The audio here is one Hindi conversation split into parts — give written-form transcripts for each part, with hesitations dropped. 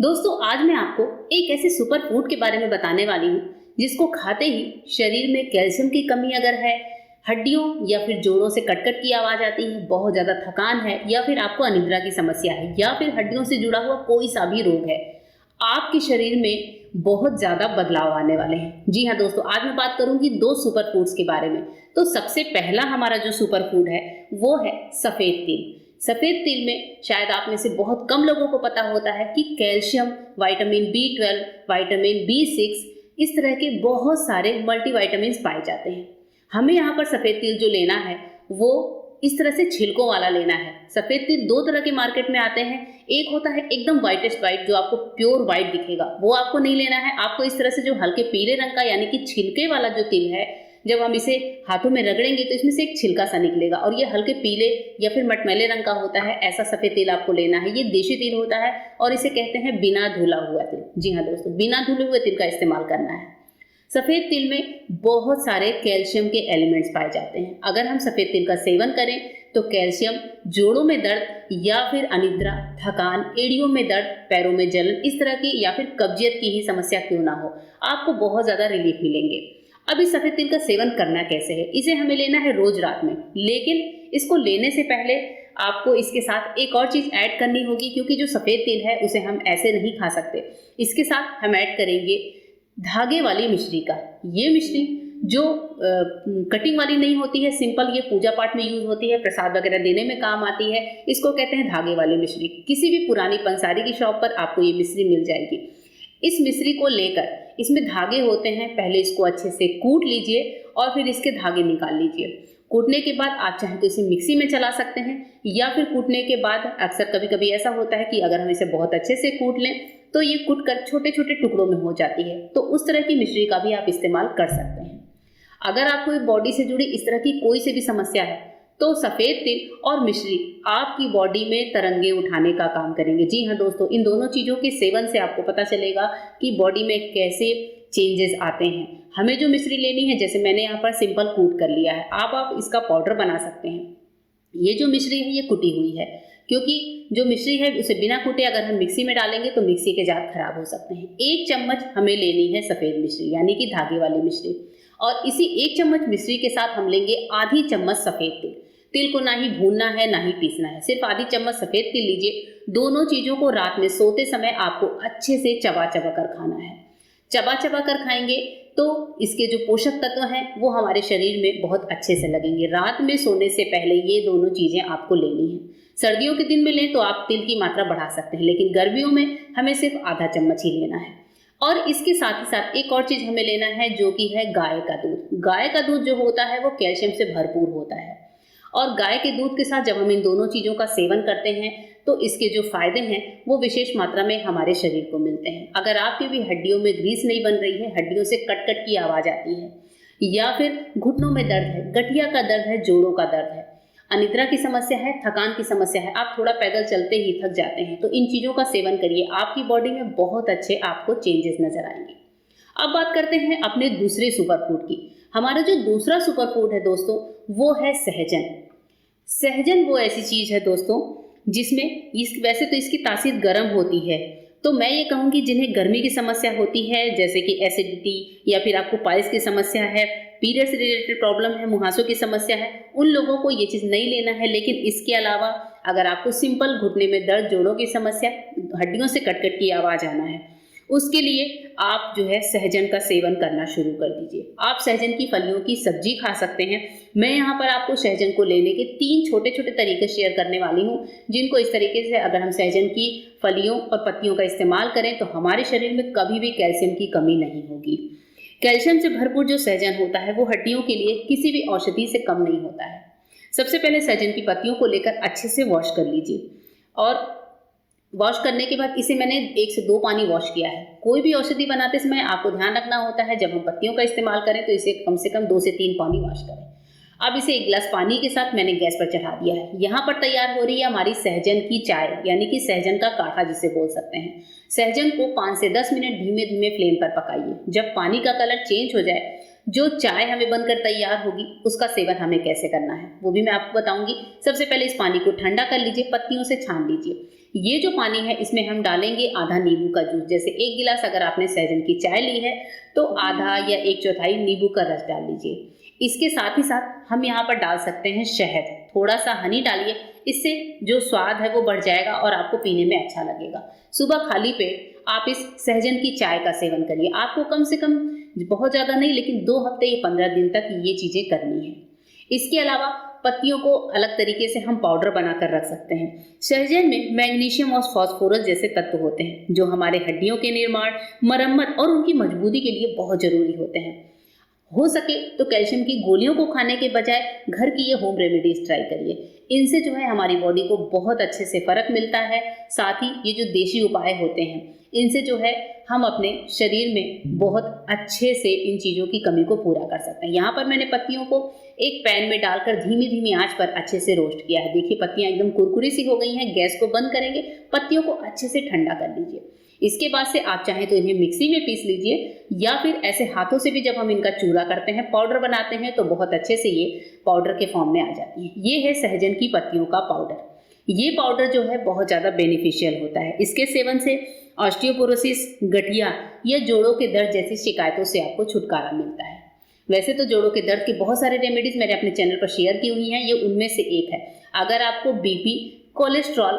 दोस्तों आज मैं आपको एक ऐसे सुपर फूड के बारे में बताने वाली हूँ जिसको खाते ही शरीर में कैल्शियम की कमी अगर है, हड्डियों या फिर जोड़ों से कटकट की आवाज आती है, बहुत ज्यादा थकान है या फिर आपको अनिद्रा की समस्या है या फिर हड्डियों से जुड़ा हुआ कोई सा भी रोग है, आपके शरीर में बहुत ज्यादा बदलाव आने वाले हैं। जी हाँ दोस्तों, आज मैं बात करूंगी दो सुपर फूड्स के बारे में। तो सबसे पहला हमारा जो सुपर फूड है वो है सफेद तिल। सफेद तिल में शायद आप में से बहुत कम लोगों को पता होता है कि calcium, vitamin B12, vitamin B6 इस तरह के बहुत सारे मल्टीविटामिन्स पाए जाते हैं। हमें यहाँ पर सफेद तिल जो लेना है वो इस तरह से छिलकों वाला लेना है। सफेद तिल दो तरह के मार्केट में आते हैं, एक होता है एकदम व्हाइटेस्ट व्हाइट जो आपको प्योर व्हाइट दिखेगा, वो आपको नहीं लेना है। आपको इस तरह से जो हल्के पीले रंग का यानी कि छिलके वाला जो तिल है, जब हम इसे हाथों में रगड़ेंगे तो इसमें से एक छिलका सा निकलेगा और ये हल्के पीले या फिर मटमैले रंग का होता है। ऐसा सफेद तिल आपको लेना है। ये देशी तिल होता है और इसे कहते हैं बिना धुला हुआ तिल। जी हाँ दोस्तों, बिना धुले हुए तिल का इस्तेमाल करना है। सफेद तिल में बहुत सारे कैल्शियम के एलिमेंट्स पाए जाते हैं। अगर हम सफेद तिल का सेवन करें तो कैल्शियम जोड़ों में दर्द या फिर अनिद्रा, थकान, एड़ियों में दर्द, पैरों में जलन इस तरह की या फिर कब्जियत की ही समस्या क्यों ना हो, आपको बहुत ज्यादा रिलीफ मिलेंगे। अब इस सफेद तिल का सेवन करना कैसे है? इसे हमें लेना है रोज रात में, लेकिन इसको लेने से पहले आपको इसके साथ एक और चीज ऐड करनी होगी, क्योंकि जो सफेद तिल है उसे हम ऐसे नहीं खा सकते। इसके साथ हम ऐड करेंगे धागे वाली मिश्री का। ये मिश्री जो कटिंग वाली नहीं होती है, सिंपल ये पूजा पाठ में यूज होती है, प्रसाद वगैरह देने में काम आती है, इसको कहते हैं धागे वाली मिश्री। किसी भी पुरानी पंसारी की शॉप पर आपको ये मिश्री मिल जाएगी। इस मिश्री को लेकर, इसमें धागे होते हैं, पहले इसको अच्छे से कूट लीजिए और फिर इसके धागे निकाल लीजिए। कूटने के बाद आप चाहें तो इसे मिक्सी में चला सकते हैं या फिर कूटने के बाद अक्सर कभी कभी ऐसा होता है कि अगर हम इसे बहुत अच्छे से कूट लें तो ये कूट कर छोटे छोटे टुकड़ों में हो जाती है, तो उस तरह की मिश्री का भी आप इस्तेमाल कर सकते हैं। अगर आपको बॉडी से जुड़ी इस तरह की कोई से भी समस्या है तो सफेद तिल और मिश्री आपकी बॉडी में तरंगे उठाने का काम करेंगे। जी हाँ दोस्तों, इन दोनों चीजों के सेवन से आपको पता चलेगा कि बॉडी में कैसे चेंजेस आते हैं। हमें जो मिश्री लेनी है, जैसे मैंने यहाँ पर सिंपल कूट कर लिया है, आप इसका पाउडर बना सकते हैं। ये जो मिश्री है ये कुटी हुई है, क्योंकि जो मिश्री है उसे बिना कूटे अगर हम मिक्सी में डालेंगे तो मिक्सी के जार खराब हो सकते हैं। 1 चम्मच हमें लेनी है सफेद मिश्री यानी कि धागे वाली मिश्री, और इसी 1 चम्मच मिश्री के साथ हम लेंगे आधी चम्मच सफेद तिल। तिल को ना ही भूनना है ना ही पीसना है, सिर्फ आधी चम्मच सफेद तिल लीजिए। दोनों चीजों को रात में सोते समय आपको अच्छे से चबा चबा कर खाना है। चबा चबा कर खाएंगे तो इसके जो पोषक तत्व हैं वो हमारे शरीर में बहुत अच्छे से लगेंगे। रात में सोने से पहले ये दोनों चीजें आपको लेनी है। सर्दियों के दिन में लें तो आप तिल की मात्रा बढ़ा सकते हैं, लेकिन गर्मियों में हमें सिर्फ आधा चम्मच ही लेना है। और इसके साथ ही साथ एक और चीज हमें लेना है जो कि है गाय का दूध। गाय का दूध जो होता है वो कैल्शियम से भरपूर होता है, और गाय के दूध के साथ जब हम इन दोनों चीजों का सेवन करते हैं तो इसके जो फायदे हैं वो विशेष मात्रा में हमारे शरीर को मिलते हैं। अगर आपकी भी हड्डियों में ग्रीस नहीं बन रही है, हड्डियों से कट कट की आवाज आती है, या फिर घुटनों में दर्द है, गठिया का दर्द है, जोड़ों का दर्द है, अनिद्रा की समस्या है, थकान की समस्या है, आप थोड़ा पैदल चलते ही थक जाते हैं, तो इन चीजों का सेवन करिए। आपकी बॉडी में बहुत अच्छे आपको चेंजेस नजर आएंगे। अब बात करते हैं अपने दूसरे सुपर फूड की। हमारा जो दूसरा सुपर फूड है दोस्तों वो है सहजन। सहजन वो ऐसी चीज है दोस्तों जिसमें वैसे तो इसकी तासीर गर्म होती है, तो मैं ये कहूँगी जिन्हें गर्मी की समस्या होती है, जैसे कि एसिडिटी या फिर आपको पाइल्स की समस्या है, पीरियड से रिलेटेड प्रॉब्लम है, मुहासों की समस्या है, उन लोगों को ये चीज़ नहीं लेना है। लेकिन इसके अलावा अगर आपको सिंपल घुटने में दर्द, जोड़ों की समस्या, हड्डियों से कटकट की आवाज़ आना है, उसके लिए आप जो है सहजन का सेवन करना शुरू कर दीजिए। आप सहजन की फलियों की सब्जी खा सकते हैं। मैं यहाँ पर आपको सहजन को लेने के 3 छोटे छोटे तरीके शेयर करने वाली हूँ, जिनको इस तरीके से अगर हम सहजन की फलियों और पत्तियों का इस्तेमाल करें तो हमारे शरीर में कभी भी कैल्शियम की कमी नहीं होगी। कैल्शियम से भरपूर जो सहजन होता है वो हड्डियों के लिए किसी भी औषधि से कम नहीं होता है। सबसे पहले सहजन की पत्तियों को लेकर अच्छे से वॉश कर लीजिए, और वॉश करने के बाद इसे मैंने 1 से 2 पानी वॉश किया है। कोई भी औषधि बनाते समय आपको ध्यान रखना होता है, जब हम पत्तियों का इस्तेमाल करें तो इसे कम से कम 2 से 3 पानी वॉश करें। अब इसे 1 गिलास पानी के साथ मैंने गैस पर चढ़ा दिया है। यहाँ पर तैयार हो रही है हमारी सहजन की चाय, यानी कि सहजन का काढ़ा जिसे बोल सकते हैं। सहजन को 5 से 10 मिनट धीमे धीमे फ्लेम पर पकाइए। जब पानी का कलर चेंज हो जाए, जो चाय हमें बनकर तैयार होगी उसका सेवन हमें कैसे करना है वो भी मैं आपको बताऊंगी। सबसे पहले इस पानी को ठंडा कर लीजिए, पत्तियों से छान लीजिए। ये जो पानी है इसमें हम डालेंगे आधा नींबू का जूस। जैसे 1 गिलास अगर आपने सहजन की चाय ली है तो आधा या 1/4 नींबू का रस डाल लीजिए। इसके साथ ही साथ हम यहाँ पर डाल सकते हैं शहद, थोड़ा सा हनी डालिए, इससे जो स्वाद है वो बढ़ जाएगा और आपको पीने में अच्छा लगेगा। सुबह खाली पेट आप इस सहजन की चाय का सेवन करिए। आपको कम से कम, बहुत ज़्यादा नहीं लेकिन 2 हफ्ते या 15 दिन तक ये चीज़ें करनी है। इसके अलावा पत्तियों को अलग तरीके से हम पाउडर बनाकर रख सकते हैं। सहजन में मैग्नीशियम और फास्फोरस जैसे तत्व होते हैं जो हमारे हड्डियों के निर्माण, मरम्मत और उनकी मजबूती के लिए बहुत जरूरी होते हैं। हो सके तो कैल्शियम की गोलियों को खाने के बजाय घर की ये होम रेमेडीज ट्राई करिए। इनसे जो है हमारी बॉडी को बहुत अच्छे से फर्क मिलता है। साथ ही ये जो देशी उपाय होते हैं इनसे जो है हम अपने शरीर में बहुत अच्छे से इन चीज़ों की कमी को पूरा कर सकते हैं। यहाँ पर मैंने पत्तियों को एक पैन में डालकर धीमी धीमी आंच पर अच्छे से रोस्ट किया है। देखिए पत्तियाँ एकदम कुरकुरी सी हो गई हैं। गैस को बंद करेंगे, पत्तियों को अच्छे से ठंडा कर लीजिए। इसके बाद से आप चाहें तो इन्हें मिक्सी में पीस लीजिए या फिर ऐसे हाथों से भी जब हम इनका चूरा करते हैं, पाउडर बनाते हैं तो बहुत अच्छे से ये पाउडर के फॉर्म में आ जाती है। ये है सहजन की पत्तियों का पाउडर। ये पाउडर जो है बहुत ज़्यादा बेनिफिशियल होता है। इसके सेवन से ऑस्टियोपोरोसिस, गठिया या जोड़ों के दर्द जैसी शिकायतों से आपको छुटकारा मिलता है। वैसे तो जोड़ों के दर्द के बहुत सारे रेमेडीज मैंने अपने चैनल पर शेयर की हुई हैं, ये उनमें से एक है। अगर आपको बीपी, कोलेस्ट्रॉल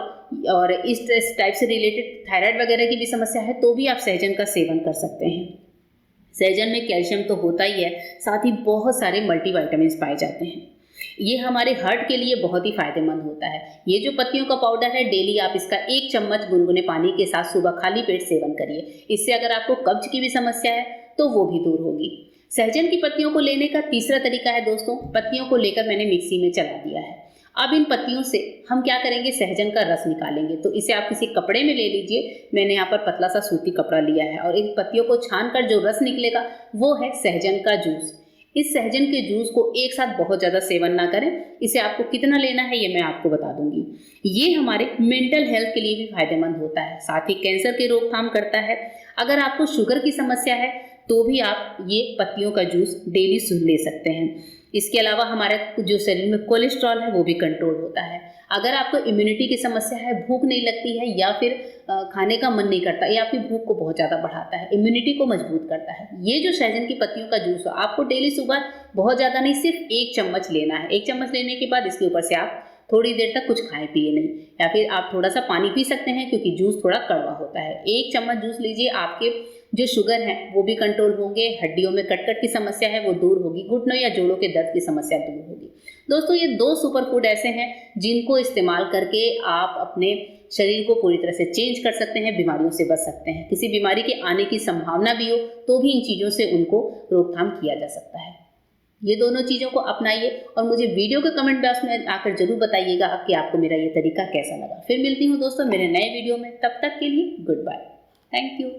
और इस टाइप से रिलेटेड थायराइड वगैरह की भी समस्या है तो भी आप सहजन का सेवन कर सकते हैं। सहजन में कैल्शियम तो होता ही है, साथ ही बहुत सारे मल्टीविटामिन्स पाए जाते हैं। ये हमारे हार्ट के लिए बहुत ही फायदेमंद होता है। ये जो पत्तियों का पाउडर है, डेली आप इसका 1 चम्मच गुनगुने पानी के साथ सुबह खाली पेट सेवन करिए। इससे अगर आपको कब्ज की भी समस्या है तो वो भी दूर होगी। सहजन की पत्तियों को लेने का तीसरा तरीका है दोस्तों, पत्तियों को लेकर मैंने मिक्सी में चला दिया है। अब इन पत्तियों से हम क्या करेंगे, सहजन का रस निकालेंगे। तो इसे आप किसी कपड़े में ले लीजिए। मैंने यहाँ पर पतला सा सूती कपड़ा लिया है और इन पत्तियों को छानकर जो रस निकलेगा वो है सहजन का जूस। इस सहजन के जूस को एक साथ बहुत ज़्यादा सेवन ना करें। इसे आपको कितना लेना है ये मैं आपको बता दूंगी। ये हमारे मेंटल हेल्थ के लिए भी फायदेमंद होता है, साथ ही कैंसर की रोकथाम करता है। अगर आपको शुगर की समस्या है तो भी आप ये पत्तियों का जूस डेली ले सकते हैं। इसके अलावा हमारे जो शरीर में कोलेस्ट्रॉल है वो भी कंट्रोल होता है। अगर आपको इम्यूनिटी की समस्या है, भूख नहीं लगती है या फिर खाने का मन नहीं करता, ये आपकी भूख को बहुत ज़्यादा बढ़ाता है, इम्यूनिटी को मजबूत करता है। ये जो सहजन की पत्तियों का जूस है आपको डेली सुबह बहुत ज़्यादा नहीं, सिर्फ 1 चम्मच लेना है। 1 चम्मच लेने के बाद इसके ऊपर से आप थोड़ी देर तक कुछ खाएं पिए नहीं, या फिर आप थोड़ा सा पानी पी सकते हैं क्योंकि जूस थोड़ा कड़वा होता है। 1 चम्मच जूस लीजिए, आपके जो शुगर है वो भी कंट्रोल होंगे, हड्डियों में कटकट की समस्या है वो दूर होगी, घुटनों या जोड़ों के दर्द की समस्या दूर होगी। दोस्तों ये 2 सुपर फूड ऐसे हैं जिनको इस्तेमाल करके आप अपने शरीर को पूरी तरह से चेंज कर सकते हैं, बीमारियों से बच सकते हैं। किसी बीमारी के आने की संभावना भी हो तो भी इन चीज़ों से उनको रोकथाम किया जा सकता है। ये दोनों चीज़ों को अपनाइए और मुझे वीडियो के कमेंट बॉक्स में आकर जरूर बताइएगा कि आपको मेरा ये तरीका कैसा लगा। फिर मिलती हूँ दोस्तों मेरे नए वीडियो में, तब तक के लिए गुड बाय, थैंक यू।